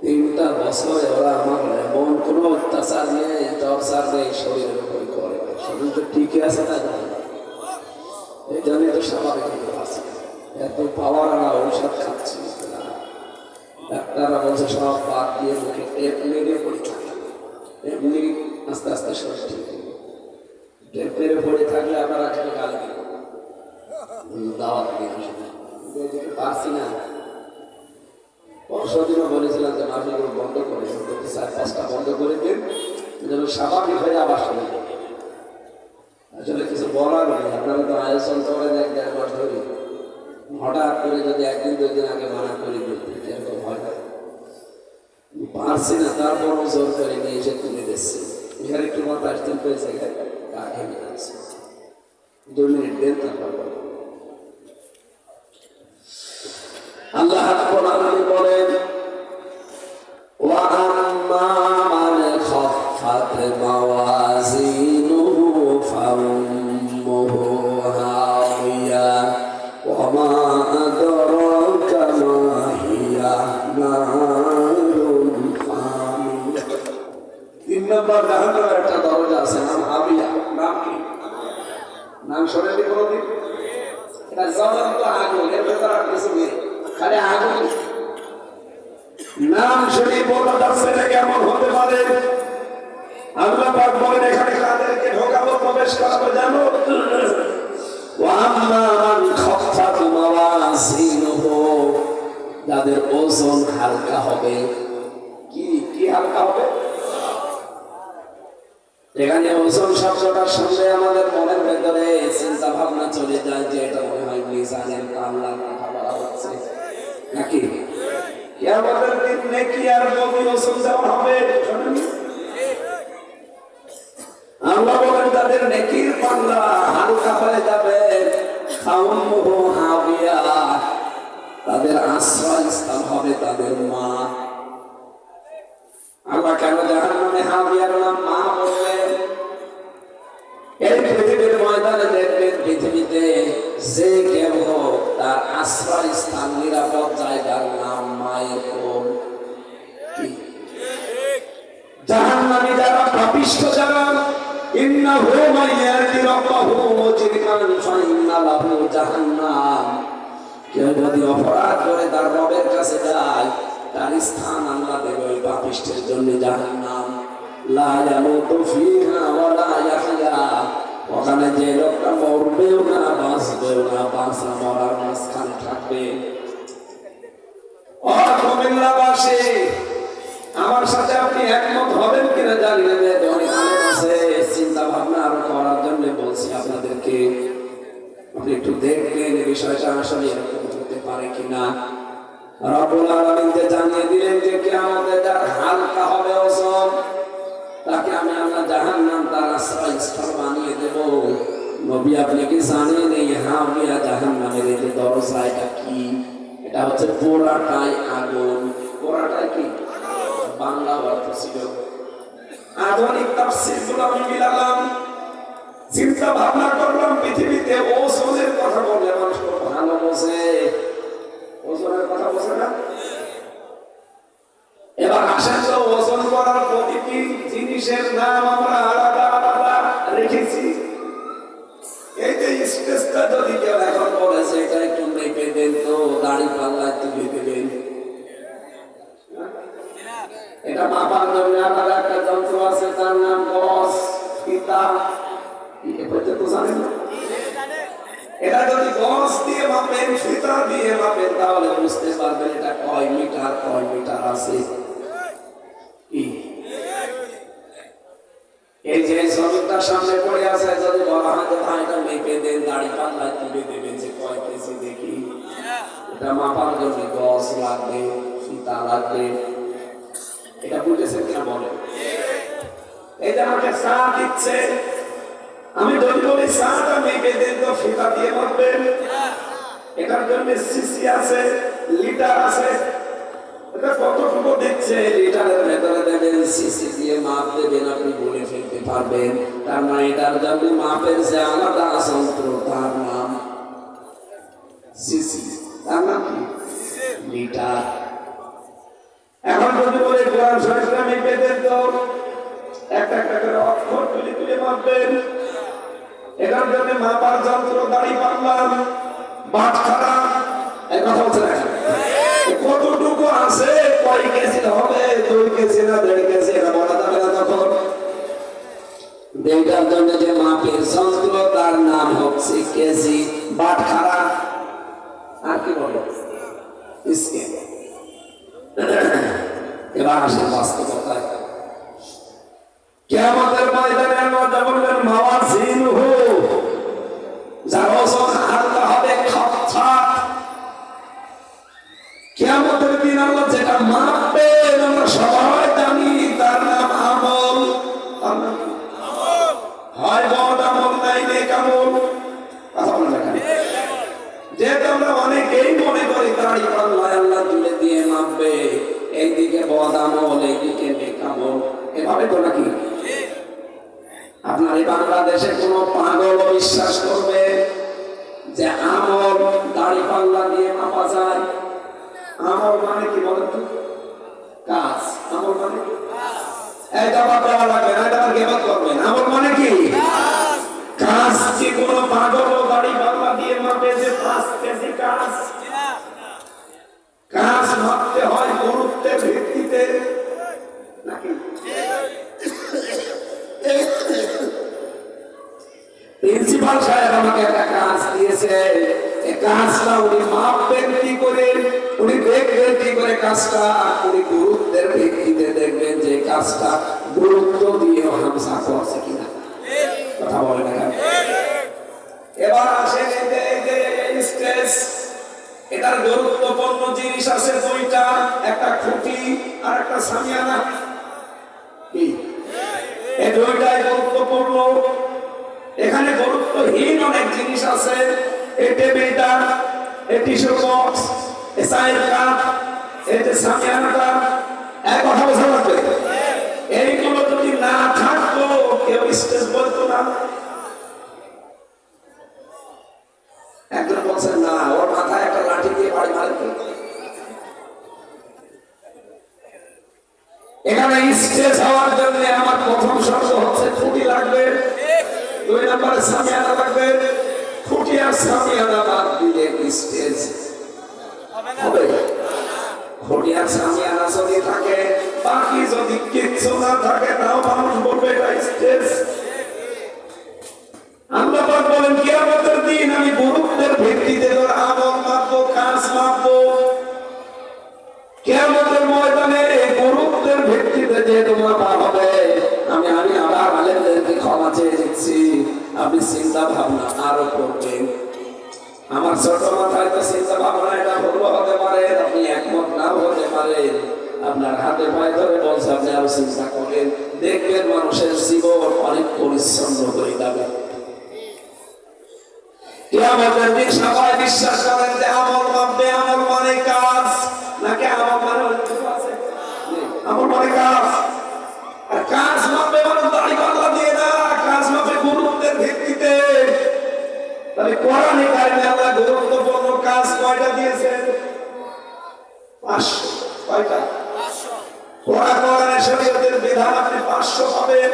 3টা বছরে ওরা আমার এমন কোনো অত্যাচার নেই, টর্চার নেই শরীরের উপরে করে। শরীর তো ঠিকই আছে না, এই জন্যই তো স্বাভাবিক আছে। এত পাওয়ার আমরা ঔষধ খাচ্ছি, ডাক্তাররা বলছে সব বাদ দিয়ে মুখে টেপ মেরে পরীক্ষা, এমনি আস্তে আস্তে শরীর ঠিক হবে। টেপ মেরে পড়ে থাকলে আমরা আজকে গালি দিব, দাওয়াত দিয়ে আসবে, পারছি না। পরশুদিনও বলেছিলাম যে মাহফিলগুলো বন্ধ করে 4-5টা বন্ধ করে দিন, যেন স্বাভাবিক হয়ে আবার শুনে। আসলে কিছু বলার নেই, আপনারা তো আয়োজন করেন 1-1.5 মাস ধরে, হঠাৎ করে যদি 1-2 দিন আগে মানা করে দিতে এরকম হয় না। পারছি না, তারপরও জোর করে নিয়ে এসে তুলে দিচ্ছি। এখানে একটু মাথা আসতে পেয়েছে, গা ঘেমে যাচ্ছে। 2 মিনিট দেন, তারপর আল্লাহ রাব্বুল আলামিন বলেন, ওয়া আম্মা মান খাফফাত মাওয়াজিনুহু ফাউম্মুহু হাওিয়া ওয়া মা আদরাকা মা হিয়া নারুন হামিয়া। 3 নম্বর জাহান্নামের একটা দরজা আছে, নাম হাবিয়া। নাম কি? নাম শুনেনি কোনদিন? এটা জ্বলন্ত আগুন, এর ভেতর আর কিছু নেই, খালি আগুন। নাম শুনে বলা যাচ্ছে না কেমন হতে পারে। আল্লাহ পাক বলেন এখানে কাদেরকে ঢোকাবো, প্রবেশ করাবো জানো? ওয়া আম্মা মান খাফফাত মাওয়াজিনুহু, যাদের ওজন হালকা হবে। কি কি হালকা হবে? এখানে ওজন শব্দটার সঙ্গে আমাদের মনের ভেতরে চিন্তা ভাবনা চলে যায় যে এটা মনে হয় মিজানের পাল্লার কথা বলা হচ্ছে নাকি? কিয়ামতের দিন নেকি আর বদি ওজন দেওয়া হবে। আল্লাহ বলেন তাদের নেকির পাল্লা হালকা হয়ে যাবে। খাউমুহু হাবিয়া, তাদের আশ্রয়স্থল হবে তাদের মা। আল্লাহ কেন জাহান্নামে হাবিয়ার নাম মা বললেন? এই পৃথিবীর ময়দানে দেখবেন, পৃথিবীতে যে কেউ হোক তার আশ্রয় স্থান, নিরাপদ জায়গার নাম মায়ের কোল। জাহান্নামী যারা, পাপিষ্ঠ যারা, ইন্নাহু মাইয়াতি রাব্বাহু মুজরিমান ফাইন্না লাহু জাহান্নাম, কেউ যদি অপরাধ করে তার রবের কাছে যায়, তার স্থান আল্লাহ দেবে ওই পাপিষ্ঠের জন্য জাহান্নাম। লা ইয়ামুতু ফিহা ওয়া লা ইয়াহইয়া, ওখানে যে লোকটা মরবেও না বাঁচবেও না, বাঁচা মরার মাঝখানে থাকবে। ও কুমিল্লাবাসী, আমার সাথে আপনি একমত হবেন কিনা জানি না, অনেক আলেম আছে, চিন্তা ভাবনা আরো করার জন্য বলছি আপনাদেরকে। আপনি একটু দেখবেন এই বিষয়টা আসলে এরকম হতে পারে কিনা। রব্বুল আলামিন যে জানিয়ে দিলেন যে কিয়ামতে যার হালকা হবে ওজন, তাকে আমি আল্লাহ জাহান্নাম তার আশ্রয়স্থল বানিয়ে দেব। নবী আপনি কি জানেন এই হাবিয়া জাহান্নামের এই যে দরজা, এটা কি? এটা হচ্ছে পোড়াটাই আগুন। পোড়াটাই কি? বাংলা অর্থ ছিল। আধুনিক তাফসীরগুলো আমি মিলালাম, চিন্তা ভাবনা করলাম, পৃথিবীতে ওজনের কথা বললে মানুষ খুব ভালো বোঝে, ওজনের কথা বোঝে না। এবার আসেন তো, ওজন করার প্রতিটি জিনিসের নাম আমরা আলাদা আলাদা রেখেছি। এই যে স্পেসটা যদি কেউ এখন বলেছে এটা একটু মেপে দেন তো, দাড়ি পাল্লা তুলে দেবেন, এটা মাপার জন্য আলাদা একটা যন্ত্র আছে, তার নাম গজ, ফিতা। এটা যদি গজ দিয়ে মাপেন, ফিতা দিয়ে মাপেন, তাহলে বুঝতে পারবেন এটা কয় মিটার আছে। এই যে জমিটার সামনে পড়ে আছে, যদি বলা হয় যে ভাই এটা মেপে দেন, দাড়ি পাল্লা তুলে দেবেন যে কয় কেজি দেখি, এটা মাপার জন্য গজ লাগবে, ফিতা লাগবে। এটা বুঝেছেন কিনা বলেন? এই যে আমাকে চা দিচ্ছে, আমি যদি বলি চাটা মেপে দেন তো ফিতা দিয়ে মাপবেন, এটার জন্য সিসি আছে, লিটার আছে, এটা কতটুকু দিচ্ছে লিটারের ভেতরে দেবেন, সিসি দিয়ে মাপ দেবেন, আপনি বলে ফেলতে পারবেন। তার মানে এটার জন্য মাপের যে আলাদা যন্ত্র, তার নাম সিসি, তার নাম কি? লিটার। এখন যদি বলে কোরআন শরীফটা মেপে দেন তো একটা একটা করে অক্ষর তুলে তুলে মাপবেন। এটার জন্য মাপার যন্ত্র দাড়ি পাল্লাম বাট খাড়া এই কথা বলছে না। কতটুকু আছে, কয় কেজি হবে, 2 কেজি না 1.5 কেজি, এটা বলা যাবে না। তখন এটার জন্য যে মাপের যন্ত্র তার নাম হচ্ছে কেজি, বাট খাড়া, আর কি বলে স্কেল। এবার আসে বাস্তবতায়। কিয়ামতের ময়দানে আল্লাহ বলবেন মাওয়াজিনহু, যার ওজন হালকা হবে খাপছাপ। কিয়ামতের দিন আল্লাহ যেটা মাপবেন আমরা সবাই জানি, তার নাম আমল। হয় বদ আমল নাই নেক আমল। যেহেতু আমরা অনেকেই মনে করি দাড়ি পাল্লায় আল্লাহ তুলে দিয়ে মাপবে, এইদিকে বদ আমল এইদিকে নেক আমল, এভাবে তো নাকি? আপনার এই বাংলাদেশে কোন পাগল বিশ্বাস করবে যে আমল দাড়ি পাল্লা দিয়ে মাপা যায়? আমল মানে কি বলেন তো? কাজ। আমল মানে এটা বাদ দেওয়া লাগবে না, এটা গেবাদ করবেন। আমল মানে কি? কাজ। কি কোন পাগল দাড়ি পাল্লা দিয়ে মাপে যে 5 কেজি কাজ? কাজ মাপতে হয় গুরুত্বের ভিত্তিতে নাকি? প্রিন্সিপাল সাহেব আমাকে একটা কাজ দিয়েছে, এই কাজটা উনি মাপবেন কি করে, উনি দেখবেন কি করে কাজটা, উনি গুরুত্বের ভিত্তিতে দেখবেন যে কাজটা গুরুত্ব দিয়ে হামসা করছে কিনা। কথা বলে না? এবার আসেন এই যে স্টেজ, এটার গুরুত্বপূর্ণ জিনিস আছে 2টা, একটা খুঁটি আর একটা সামিয়ানা। কি এই 2টাই গুরুত্বপূর্ণ। এখানে গুরুত্বহীন অনেক জিনিস আছে। এই টেবিলটা, এই টিস্যু বক্স, এই চায়ের কাপ, এই যে সামিয়ানাটা, এক কথা বোঝা লাগবে। এইগুলো যদি না থাকতো কেউ স্টেজ বলতো না। একজন বলছেন না, ওর মাথায় একটা লাঠি দিয়ে বাড়ি মারবে। এখানে স্টেজ হওয়ার জন্য আমার প্রথম শর্ত হচ্ছে খুঁটি লাগবে, 2 নম্বরে সামিয়ানা লাগবে। খুঁটি আর সামিয়ানা বাদ দিলে স্টেজ হবে। খুঁটি আর সামিয়ানা যদি থাকে, বাকি যদি কিচ্ছু না থাকে, তাও মানুষ বলবে এটা স্টেজ। আল্লাহ পাক বলেন কিয়ামতের দিন আমি গুরুত্বের ভিত্তিতে তোর আমল মাপবো, কাজ মাপবো। কিয়ামতের ময়দানে গুরুত্বের ভিত্তিতে যে তোমার মাপা হবে, আমি আবার আলেমদেরকে ক্ষমা চেয়ে দিচ্ছি। আপনি চিন্তা ভাবনা আরো করবেন। আমার ছোট মাথায় তো চিন্তা ভাবনা এটা ভুল হতে পারে, আপনি একমত নাও হতে পারেন। আপনার হাতে পায়ে ধরে বলছে আপনি আরো চিন্তা করেন, দেখবেন মানুষের জীবন অনেক পরিচ্ছন্ন হয়ে যাবে। কিয়ামতের দিন সবাই বিশ্বাস করেন যে আমল মাপবে, আমল মানে কাজ, নাকি আমল মানে কিছু আছে? আমল মানে কাজ। আর কাজ মাপবে মানে দাড়ি পাল্লা দিয়ে না, কাজ মাপে গুরুত্বের ভিত্তিতে। তাহলে কোরআনে কারিমে আল্লাহ গুরুত্বপূর্ণ কাজ কয়টা দিয়েছেন? 500। কয়টা? 500। কোরআনের শরীয়তের বিধান আপনি 500 পাবেন।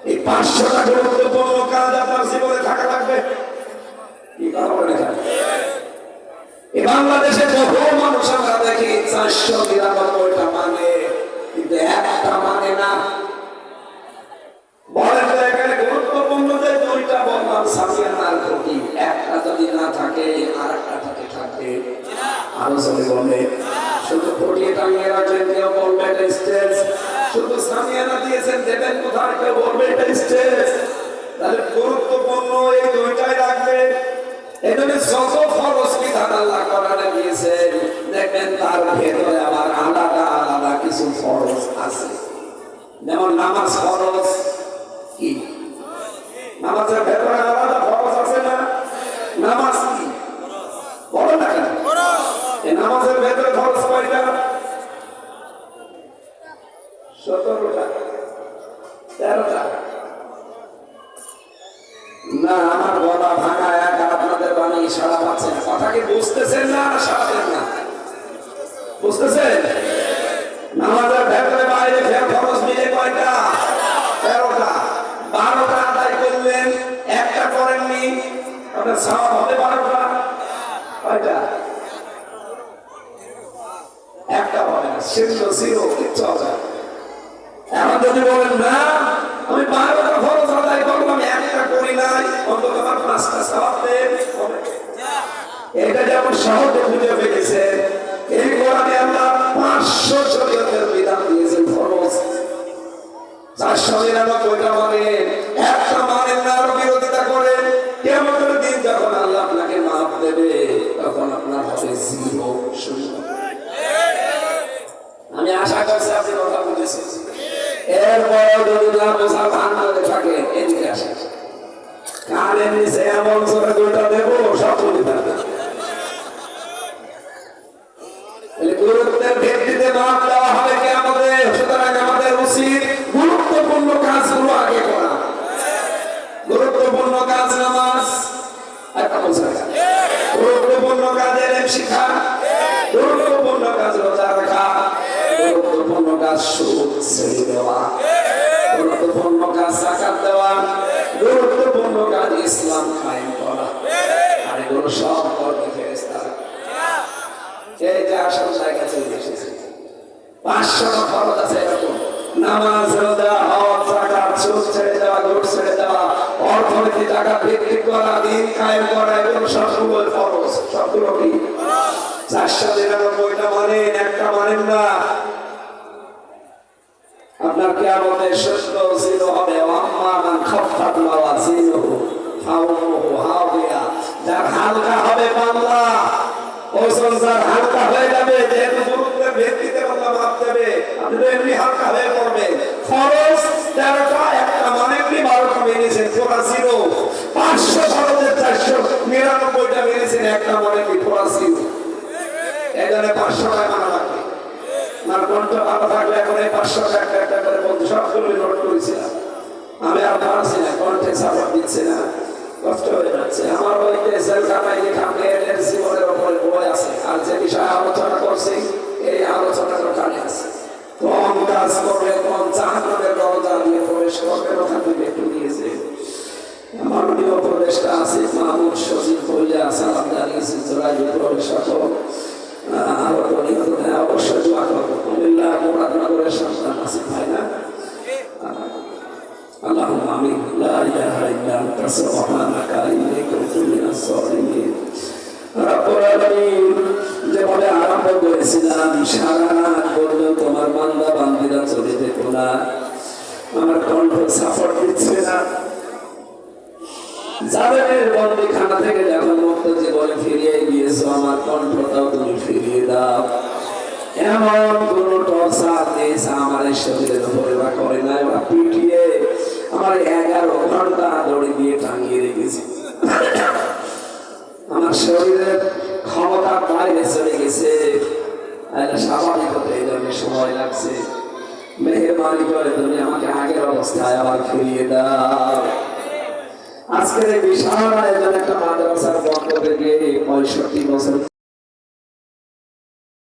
এই 500টা গুরুত্বপূর্ণ কাজ আপনার জীবনে থাকা লাগবে। বাংলাদেশে বহু মানুষ আমরা দেখি 499টা মানে, কিন্তু একটা মানে না। বলেন তো এখানে গুরুত্বপূর্ণ যে 2টা বললাম, সামিয়ানা আর খুঁটি, একটা যদি না থাকে আর একটা থেকে থাকবে। আরো যদি বলে শুধু খুঁটি টাঙিয়ে রাখলেন, কেউ বলবে এটা স্টেজ। শুধু সামিয়ানা দিয়েছেন, দেবেন কোথায়, কেউ বলবে এটা স্টেজ। তাহলে গুরুত্বপূর্ণ এই 2টাই রাখবে। এজন্য যত ফরজ বিধান আল্লাহ কোরআনে দিয়েছেন, দেখবেন তার ভেতরে আবার আলাদা আলাদা কিছু ফরজ আছে। যেমন নামাজ ফরজ। কি নামাজের ভেতরে আলাদা ফরজ আছে না? নামাজ কি বলো না কেন? এই নামাজের ভেতরে ফরজ কয়টা? 17টা, 13টা। না, আমার গলা ভাঙা এক, আপনাদের বাণী সাড়া পাচ্ছেন। কথা কি বুঝতেছেন না? সাড়া দেন না, বুঝতেছেন? আপনার সওয়াব হবে 12টা? কয়টা? একটা হবে না, জিরো কিচ্ছু হবে না। এখন যদি বলেন না আমি 12টা ফরজ আদায় করবো, আমি একটা করি নাই, অন্তত আমার 5টা সওয়াব পেয়ে হবে। এটা যেমন সহজে বুঝে পেয়েছে, এই কোরআনে আল্লাহ 500 শরীয়তের বিধান দিয়েছেন ফরজ। 499টা মানে একটা মানেন না, আরো বিরোধিতা করেন, কিয়ামতের দিন যখন আল্লাহ আপনাকে মাফ দেবে তখন আপনার হবে জিরো, শূন্য। আমি আশা করছি আপনি কথা বুঝেছেন। এরপর যদি না বোঝা ভান করে থাকে, এদিকে আসে কানের নিচে এমন করে দুইটা দেবো, সব বলে থাকবে। গুরুত্বের ভিত্তিতে মাপ দেওয়া হবে কি আমাদের? সুতরাং আমাদের উচিত গুরুত্বপূর্ণ কাজগুলো আগে করা। গুরুত্বপূর্ণ কাজ নামাজ, একটা বোঝা যায়। গুরুত্বপূর্ণ কাজ ইলম শিখা, গুরুত্বপূর্ণ কাজ রোজা রাখা, গুরুত্বপূর্ণ কাজ সুদ ছেড়ে দেওয়া, গুরুত্বপূর্ণ কাজ যাকাত দেওয়া, গুরুত্বপূর্ণ কাজ ইসলাম কায়েম করা। আর এগুলো সব করবে ফেরেশতারা। এই যে আসল জায়গা চলে এসেছে, 500টা ফরজ আছে এরকম। নামাজ, রোজা, হজ, যাকাত, সুদ ছেড়ে দেওয়া, ঘুষ ছেড়ে দেওয়া, অর্থনীতি টাকা ভিত্তিক করা, দিন কায়েম করা, এগুলো সবগুলো ফরজ। সবগুলো কি? 499টা মানেন, একটা মানেন না, আপনার কিয়ামতের সত্য জিরো হবে। আম্মা মান খাফফাত মাওয়াজিনুহু ফাউমুহু হাওিয়া। যার হালকা হবে বান্দা, ওজন যার হালকা হয়ে যাবে, যেহেতু গুরুত্বের ভিত্তিতে আল্লাহ মাপ দেবে, আপনি তো এমনি হালকা হয়ে পড়বে। ফরজ 13টা, একটা মানে কি 12টা মেনেছেন, পুরা জিরো। 500 ফরজের 499টা মেনেছেন, একটা মানে কি পুরা জিরো। এই জন্য 500টায় মানা লাগবে। আমার কণ্ঠ ভালো থাকলে এখন এই 500টা একটা একটা করে বলতে সবগুলো নোট করেছিলাম। আমি আর পারছি না, কণ্ঠে সাপোর্ট দিচ্ছে না, কষ্ট হয়ে যাচ্ছে আমার। ওই জেলখানায় লেখা মেয়েদের জীবনের উপরে বই আছে, আর যে বিষয়ে আলোচনা করছি এই আলোচনার ওখানে আছে। কোন কাজ করলে কোন জাহান্নামের দরজা দিয়ে প্রবেশ করবে, ওখান থেকে একটু নিয়েছে। আমার প্রিয় উপদেষ্টা আসিফ মাহমুদ সজীব ভুইয়া সালাম জানিয়েছেন জোড়াই প্রবেশ সকল অবশ্যই দোয়া করবো। আলহামদুলিল্লাহ, মুরাদনগরের সন্তান আসিফ ভাই না? اللهم آمين. لا إله إلا أنت سبحانك إني كنت من الظالمين. رب العالمين, যেভাবে আরম্ভ করেছিলাম সারা রাত বললো তোমার বান্দা বান্দিরা চলে যেত না, আমার কণ্ঠ সাপোর্ট দিচ্ছে না। জালেমের বন্দিখানা থেকে যখন মুক্ত জীবনে ফিরিয়ে গিয়েছো, আমার কণ্ঠটাও তুমি ফিরিয়ে দাও। এমন কোন টর্চার দিয়েছে আমার শরীরের উপরে বা করে নাই, ওরা পিটিয়ে আমার 11 ঘন্টা দড়ি দিয়ে টাঙিয়ে রেখেছে। আমার শরীরের ক্ষমতা বাইরে চলে গেছে, স্বাভাবিক হতে এই জন্য সময় লাগছে। মেহেরবানি করে তুমি আমাকে আগের অবস্থায় আবার ফিরিয়ে দাও। আজকের এই বিশাল আয়োজন একটা মাদ্রাসার পক্ষ থেকে 65 বছর